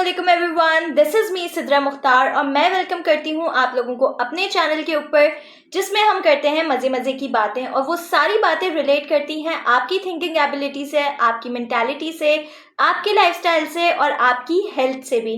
वालेकुम everyone, this is me Sidra Mukhtar और मैं वेलकम करती हूँ आप लोगों को अपने चैनल के ऊपर, जिसमें हम करते हैं मज़े मज़े की बातें और वो सारी बातें रिलेट करती हैं आपकी थिंकिंग एबिलिटी से, आपकी मेंटालिटी से, आपके लाइफस्टाइल से और आपकी हेल्थ से भी।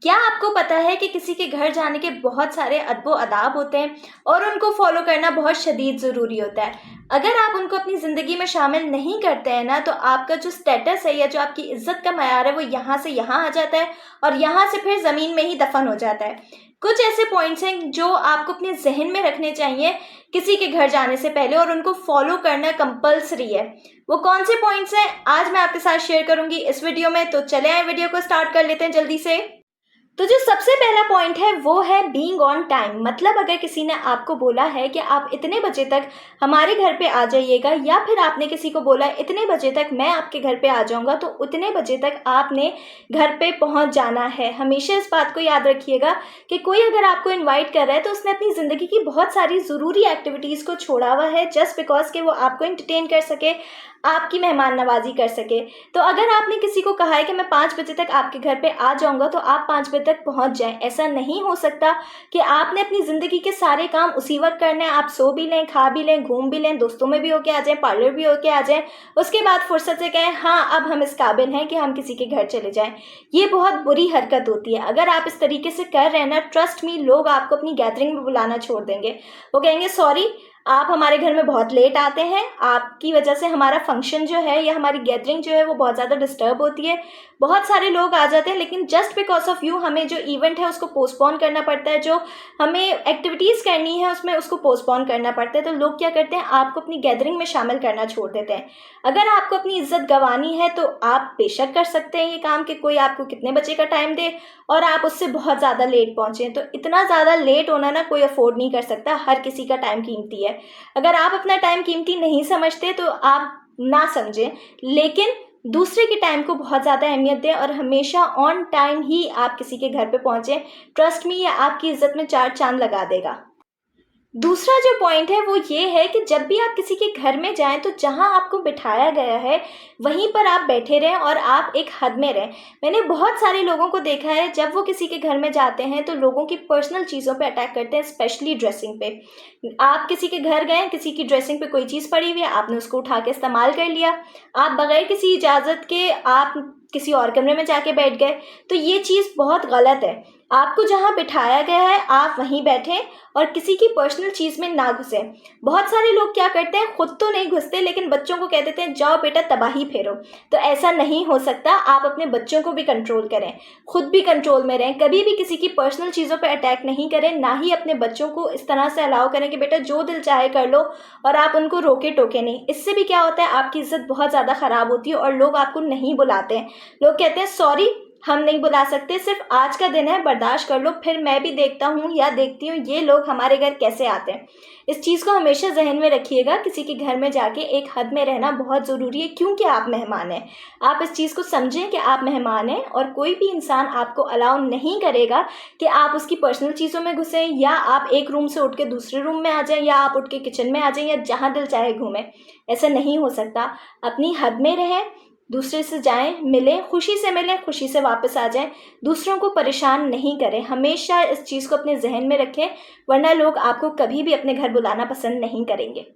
क्या आपको पता है कि किसी के घर जाने के बहुत सारे अदब आदाब होते हैं और उनको फॉलो करना बहुत शदीद ज़रूरी होता है। अगर आप उनको अपनी ज़िंदगी में शामिल नहीं करते हैं ना, तो आपका जो स्टेटस है या जो आपकी इज्जत का मयार है वो यहाँ से यहाँ आ जाता है और यहाँ से फिर ज़मीन में ही दफन हो जाता है। कुछ ऐसे पॉइंट्स हैं जो आपको अपने जहन में रखने चाहिए किसी के घर जाने से पहले और उनको फॉलो करना कंपल्सरी है। वो कौन से पॉइंट्स हैं आज मैं आपके साथ शेयर करूंगी इस वीडियो में, तो चले आए वीडियो को स्टार्ट कर लेते हैं जल्दी से। तो जो सबसे पहला पॉइंट है वो है बीइंग ऑन टाइम। मतलब अगर किसी ने आपको बोला है कि आप इतने बजे तक हमारे घर पे आ जाइएगा, या फिर आपने किसी को बोला इतने बजे तक मैं आपके घर पे आ जाऊंगा, तो उतने बजे तक आपने घर पे पहुंच जाना है। हमेशा इस बात को याद रखिएगा कि कोई अगर आपको इन्वाइट कर रहा है तो उसने अपनी ज़िंदगी की बहुत सारी ज़रूरी एक्टिविटीज़ को छोड़ा हुआ है जस्ट बिकॉज कि वो आपको एंटरटेन कर सके, आपकी मेहमान नवाजी कर सके। तो अगर आपने किसी को कहा है कि मैं 5 बजे तक आपके घर पे आ जाऊंगा, तो आप 5 बजे तक पहुंच जाएं। ऐसा नहीं हो सकता कि आपने अपनी ज़िंदगी के सारे काम उसी वक्त करने हैं। आप सो भी लें, खा भी लें, घूम भी लें, दोस्तों में भी होके आ जाएं, पार्लर भी होके आ जाएं, उसके बाद फुर्सत से कहें हाँ अब हम इस काबिल हैं कि हम किसी के घर चले जाएं। ये बहुत बुरी हरकत होती है। अगर आप इस तरीके से कर रहे हैं ना, ट्रस्ट मी, लोग आपको अपनी गैदरिंग में बुलाना छोड़ देंगे। वो कहेंगे सॉरी, आप हमारे घर में बहुत लेट आते हैं, आपकी वजह से हमारा फंक्शन जो है या हमारी गैदरिंग जो है वो बहुत ज़्यादा डिस्टर्ब होती है। बहुत सारे लोग आ जाते हैं लेकिन जस्ट बिकॉज ऑफ यू हमें जो इवेंट है उसको पोस्टपोन करना पड़ता है, जो हमें एक्टिविटीज़ करनी है उसमें उसको पोस्टपोन करना पड़ता है। तो लोग क्या करते हैं, आपको अपनी गैदरिंग में शामिल करना छोड़ देते हैं। अगर आपको अपनी इज्जत गंवानी है तो आप बेशक कर सकते हैं ये काम कि कोई आपको कितने बजे का टाइम दे और आप उससे बहुत ज़्यादा लेट पहुँचें। तो इतना ज़्यादा लेट होना ना कोई अफोर्ड नहीं कर सकता, हर किसी का टाइम कीमती है। अगर आप अपना टाइम कीमती नहीं समझते तो आप ना समझें, लेकिन दूसरे के टाइम को बहुत ज़्यादा अहमियत दें और हमेशा ऑन टाइम ही आप किसी के घर पे पहुँचें। ट्रस्ट मी, ये आपकी इज्जत में 4 चांद लगा देगा। दूसरा जो पॉइंट है वो ये है कि जब भी आप किसी के घर में जाएं तो जहां आपको बिठाया गया है वहीं पर आप बैठे रहें और आप एक हद में रहें। मैंने बहुत सारे लोगों को देखा है जब वो किसी के घर में जाते हैं तो लोगों की पर्सनल चीज़ों पे अटैक करते हैं, स्पेशली ड्रेसिंग पे। आप किसी के घर गए, किसी की ड्रेसिंग पे कोई चीज़ पड़ी हुई है, आपने उसको उठा के इस्तेमाल कर लिया, आप बगैर किसी इजाज़त के आप किसी और कमरे में जाके बैठ गए, तो ये चीज़ बहुत गलत है। आपको जहाँ बिठाया गया है आप वहीं बैठें और किसी की पर्सनल चीज़ में ना घुसें। बहुत सारे लोग क्या करते हैं, खुद तो नहीं घुसते लेकिन बच्चों को कह देते हैं जाओ बेटा तबाही फेरो। तो ऐसा नहीं हो सकता। आप अपने बच्चों को भी कंट्रोल करें, खुद भी कंट्रोल में रहें, कभी भी किसी की पर्सनल चीज़ों पे अटैक नहीं करें, ना ही अपने बच्चों को इस तरह से अलाउ करें कि बेटा जो दिल चाहे कर लो और आप उनको रोके टोके नहीं। इससे भी क्या होता है, आपकी इज्जत बहुत ज़्यादा ख़राब होती है और लोग आपको नहीं बुलाते हैं। लोग कहते हैं सॉरी हम नहीं बुला सकते, सिर्फ आज का दिन है, बर्दाश्त कर लो, फिर मैं भी देखता हूँ या देखती हूँ ये लोग हमारे घर कैसे आते हैं। इस चीज़ को हमेशा जहन में रखिएगा। किसी के घर में जाके एक हद में रहना बहुत ज़रूरी है, क्योंकि आप मेहमान हैं। आप इस चीज़ को समझें कि आप मेहमान हैं और कोई भी इंसान आपको अलाउ नहीं करेगा कि आप उसकी पर्सनल चीज़ों में घुसें, या आप एक रूम से उठ के दूसरे रूम में आ जाएं, या आप उठ के किचन में आ जाएं, या जहाँ दिल चाहे घूमें। ऐसा नहीं हो सकता। अपनी हद में रहें, दूसरे से जाएं, मिलें, खुशी से मिलें, खुशी से वापस आ जाएं, दूसरों को परेशान नहीं करें। हमेशा इस चीज़ को अपने जहन में रखें, वरना लोग आपको कभी भी अपने घर बुलाना पसंद नहीं करेंगे।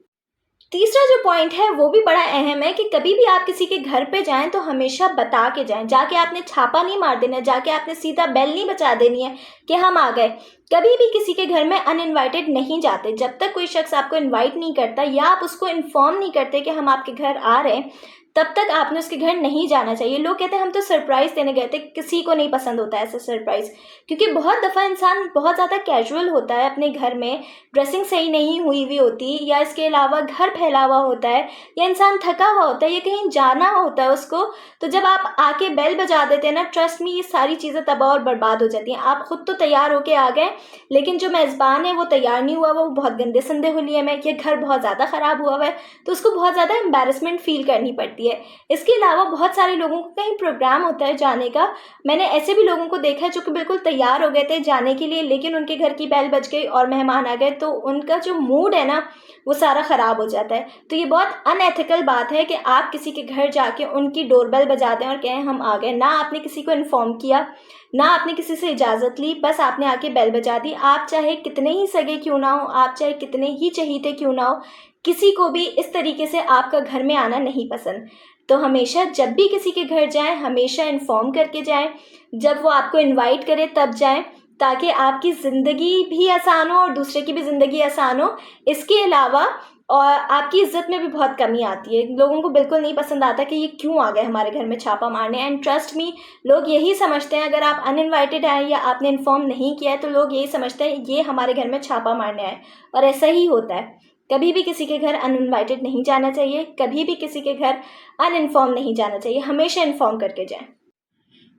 तीसरा जो पॉइंट है वो भी बड़ा अहम है कि कभी भी आप किसी के घर पे जाएं तो हमेशा बता के जाएं। जाके आपने छापा नहीं मार देना है, जाके आपने सीधा बेल नहीं बजा देनी है कि हम आ गए। कभी भी किसी के घर में अनइनवाइटेड नहीं जाते। जब तक कोई शख्स आपको इनवाइट नहीं करता या आप उसको इन्फॉर्म नहीं करते कि हम आपके घर आ रहे हैं, तब तक आपने उसके घर नहीं जाना चाहिए। लोग कहते हैं हम तो सरप्राइज देने गए थे, किसी को नहीं पसंद होता है ऐसा सरप्राइज, क्योंकि बहुत दफ़ा इंसान बहुत ज़्यादा कैजुअल होता है अपने घर में, ड्रेसिंग सही नहीं हुई हुई होती, या इसके अलावा घर फैला हुआ होता है, या इंसान थका हुआ होता है, या कहीं जाना होता है उसको। तो जब आप आके बेल बजा देते हैं ना, ट्रस्ट मी, ये सारी चीज़ें तबाह और बर्बाद हो जाती हैं। आप खुद तो तैयार होके आ गए लेकिन जो मेज़बान है वो तैयार नहीं हुआ, वो बहुत गंदे संदे हुलिये में, ये घर बहुत ज़्यादा ख़राब हुआ है, तो उसको बहुत ज़्यादा एम्बैरसमेंट फील करनी पड़ती है। इसके अलावा बहुत सारे लोगों को कहीं प्रोग्राम होता है जाने का, मैंने ऐसे भी लोगों को देखा है जो कि बिल्कुल तैयार हो गए थे जाने के लिए, लेकिन उनके घर की बेल बज गई और मेहमान आ गए, तो उनका जो मूड है ना वो सारा ख़राब हो जाता है। तो ये बहुत अनएथिकल बात है कि आप किसी के घर जाके उनकी डोरबेल बजा दें और कहें हम आ गए। ना आपने किसी को इन्फॉर्म किया, ना आपने किसी से इजाज़त ली, बस आपने आके बेल बजा दी। आप चाहे कितने ही सगे क्यों ना हो, आप चाहे कितने ही चहीते क्यों ना हो, किसी को भी इस तरीके से आपका घर में आना नहीं पसंद। तो हमेशा जब भी किसी के घर जाएँ, हमेशा इन्फॉर्म करके जाएँ। जब वो आपको इनवाइट करे तब जाएँ, ताकि आपकी ज़िंदगी भी आसान हो और दूसरे की भी ज़िंदगी आसान हो। इसके अलावा और आपकी इज़्ज़त में भी बहुत कमी आती है। लोगों को बिल्कुल नहीं पसंद आता कि ये क्यों आ गए हमारे घर में छापा मारने। एंड ट्रस्ट मी, लोग यही समझते हैं, अगर आप अनइन्वाइटेड आए या आपने इन्फॉर्म नहीं किया है तो लोग यही समझते हैं ये हमारे घर में छापा मारने आए। और ऐसा ही होता है। कभी भी किसी के घर अनइन्वाइटेड नहीं जाना चाहिए, कभी भी किसी के घर अनइन्फॉर्म नहीं जाना चाहिए, हमेशा इन्फॉर्म करके जाएँ।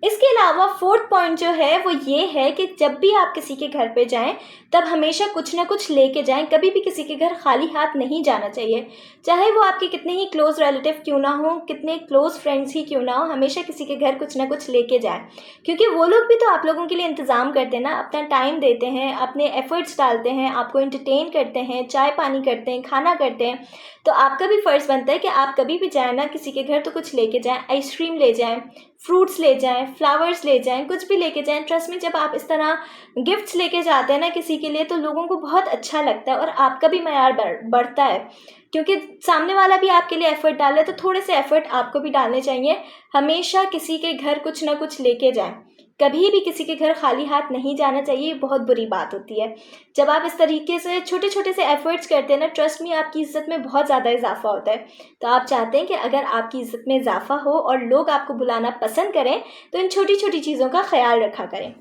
इसके अलावा फोर्थ पॉइंट जो है वो ये है कि जब भी आप किसी के घर पे जाएं तब हमेशा कुछ ना कुछ लेके जाएं। कभी भी किसी के घर खाली हाथ नहीं जाना चाहिए, चाहे वो आपके कितने ही क्लोज रिलेटिव क्यों ना हो, कितने क्लोज फ्रेंड्स ही क्यों ना हो, हमेशा किसी के घर कुछ ना कुछ लेके जाएं। क्योंकि वो लोग भी तो आप लोगों के लिए इंतज़ाम करते हैं ना, अपना टाइम देते हैं, अपने एफर्ट्स डालते हैं, आपको एंटरटेन करते हैं, चाय पानी करते हैं, खाना करते हैं। तो आपका भी फ़र्ज़ बनता है कि आप कभी भी जाएँ ना किसी के घर तो कुछ लेके जाएँ, आइसक्रीम ले जाएँ, फ्रूट्स ले जाएँ, फ्लावर्स ले जाएँ, कुछ भी लेके जाएँ। ट्रस्ट मी, जब आप इस तरह गिफ्ट्स लेके जाते हैं ना किसी के लिए तो लोगों को बहुत अच्छा लगता है और आपका भी मयार बढ़ता है, क्योंकि सामने वाला भी आपके लिए एफ़र्ट डाल रहा है, तो थोड़े से एफ़र्ट आपको भी डालने चाहिए। हमेशा किसी के घर कुछ ना कुछ लेके जाएँ। कभी भी किसी के घर खाली हाथ नहीं जाना चाहिए, ये बहुत बुरी बात होती है। जब आप इस तरीके से छोटे-छोटे से एफ़र्ट्स करते हैं ना, ट्रस्ट मी, आपकी इज़्ज़त में बहुत ज़्यादा इज़ाफ़ा होता है। तो आप चाहते हैं कि अगर आपकी इज़्ज़त में इज़ाफ़ा हो और लोग आपको बुलाना पसंद करें, तो इन छोटी-छोटी चीज़ों का ख़्याल रखा करें।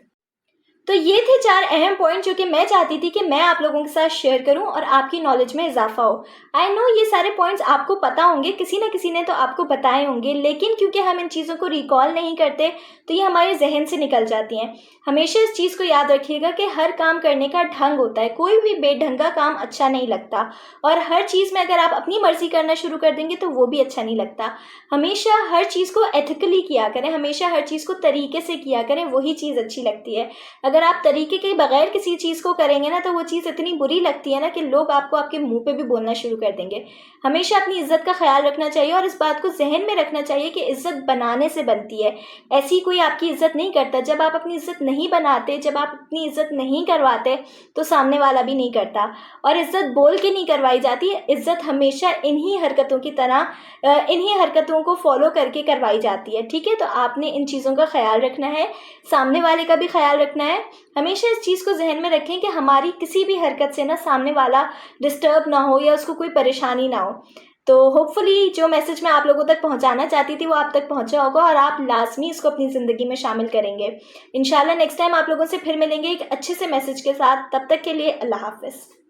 तो ये थे 4 अहम पॉइंट जो कि मैं चाहती थी कि मैं आप लोगों के साथ शेयर करूं और आपकी नॉलेज में इजाफा हो। आई नो ये सारे पॉइंट्स आपको पता होंगे, किसी न किसी ने तो आपको बताए होंगे, लेकिन क्योंकि हम इन चीज़ों को रिकॉल नहीं करते तो ये हमारे जहन से निकल जाती हैं। हमेशा इस चीज़ को याद रखिएगा कि हर काम करने का ढंग होता है, कोई भी बेढंगा काम अच्छा नहीं लगता। और हर चीज़ में अगर आप अपनी मर्ज़ी करना शुरू कर देंगे तो वो भी अच्छा नहीं लगता। हमेशा हर चीज़ को एथिकली किया करें, हमेशा हर चीज़ को तरीके से किया करें, वही चीज़ अच्छी लगती है। अगर आप तरीके के बगैर किसी चीज़ को करेंगे ना तो वो चीज़ इतनी बुरी लगती है ना कि लोग आपको आपके मुंह पे भी बोलना शुरू कर देंगे। हमेशा अपनी इज्जत का ख्याल रखना चाहिए और इस बात को जहन में रखना चाहिए कि इज्जत बनाने से बनती है, ऐसी कोई आपकी इज्जत नहीं करता। जब आप अपनी इज्जत नहीं बनाते, जब आप अपनी इज्जत नहीं करवाते तो सामने वाला भी नहीं करता। और इज्जत बोल के नहीं करवाई जाती, इज्जत हमेशा इन्हीं हरकतों की तरह इन्हीं हरकतों को फॉलो करके करवाई जाती है। ठीक है, तो आपने इन चीज़ों का ख्याल रखना है, सामने वाले का भी ख्याल रखना है। हमेशा इस चीज़ को जहन में रखें कि हमारी किसी भी हरकत से ना सामने वाला डिस्टर्ब ना हो या उसको कोई परेशानी ना हो। तो होपफुली जो मैसेज मैं आप लोगों तक पहुंचाना चाहती थी वो आप तक पहुंचा होगा और आप लाजमी इसको अपनी ज़िंदगी में शामिल करेंगे। इंशाल्लाह नेक्स्ट टाइम आप लोगों से फिर मिलेंगे एक अच्छे से मैसेज के साथ। तब तक के लिए अल्लाह हाफ़िज़।